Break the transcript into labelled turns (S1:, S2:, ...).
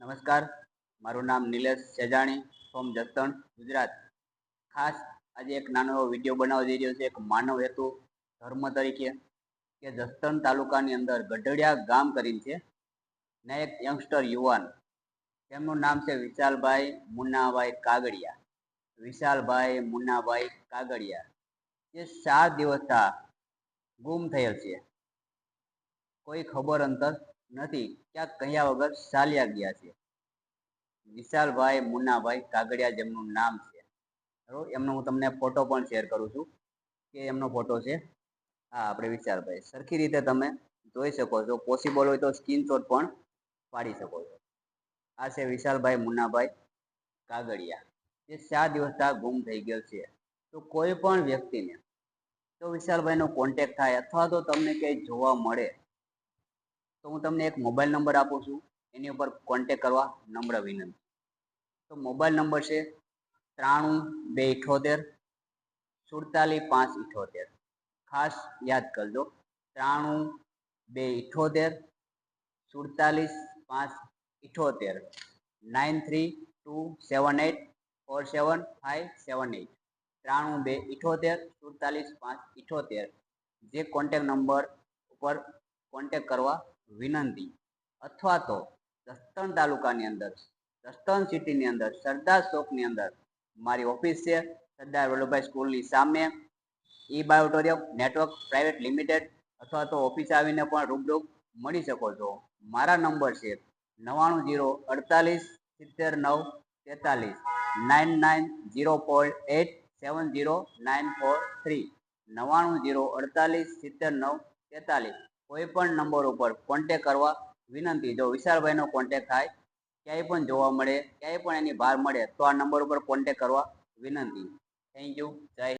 S1: નમસ્કાર, મારું નામ નિલેશ સેજાણી ફ્રોમ જસદણ, ગુજરાત. ખાસ આજે એક નાનો એવો વિડીયો બનાવવા જઈ રહ્યો છે એક માનવ હેતુ ધર્મ તરીકે કે જસદણ તાલુકાની અંદર ગઢડિયા ગામ કરીને છે ને એક યંગસ્ટર યુવાન તેમનું નામ છે વિશાલભાઈ મુન્નાભાઈ કાગડિયા. વિશાલભાઈ મુન્નાભાઈ કાગડિયા જે 7 દિવસથી ગુમ થયેલ છે. કોઈ ખબર અંતર નથી, ક્યાંક કહ્યા વગર ચાલ્યા ગયા છે. વિશાલભાઈ મુન્નાભાઈ કાગડિયા જેમનું નામ છે, બરોબર. એમનો હું તમને ફોટો પણ શેર કરું છું કે એમનો ફોટો છે. હા, આપણે વિશાલભાઈ સરખી રીતે તમે જોઈ શકો છો. પોસિબલ હોય તો સ્ક્રીનશોટ પણ પાડી શકો છો. આ છે વિશાલભાઈ મુન્નાભાઈ કાગડિયા જે 7 દિવસથી ગુમ થઈ ગયેલ છે. તો કોઈ પણ વ્યક્તિને તો વિશાલભાઈનો કોન્ટેક્ટ થાય અથવા તો તમને ક્યાંય જોવા મળે તો હું તમને એક મોબાઈલ નંબર આપું છું, એની ઉપર કોન્ટેક કરવા નમ્ર વિનંતી. તો મોબાઈલ નંબર છે 93 278 47 578. ખાસ યાદ કરજો, 93 278 47 578, 9327847578, 93 278 47 578. જે કોન્ટેક નંબર ઉપર કોન્ટેક કરવા વિનંતી. અથવા તો જસદણ તાલુકાની અંદર, જસદણ સિટીની અંદર, સરદાર ચોકની અંદર મારી ઓફિસ છે. સરદાર વલ્લભભાઈ સ્કૂલની સામે બાયોટોરિયમ નેટવર્ક પ્રાઇવેટ લિમિટેડ. અથવા તો ઓફિસ આવીને પણ રૂબરૂ મળી શકો છો. મારા નંબર છે 99 48 70 9 43, 9904870943, 99 કોઈ પણ નંબર ઉપર કોન્ટેક કરવા વિનંતી. જો વિશાલભાઈનો કોન્ટેક થાય, ક્યાંય પણ જોવા મળે, ક્યાંય પણ એની બહાર મળે તો આ નંબર ઉપર કોન્ટેક કરવા વિનંતી. Thank you. જય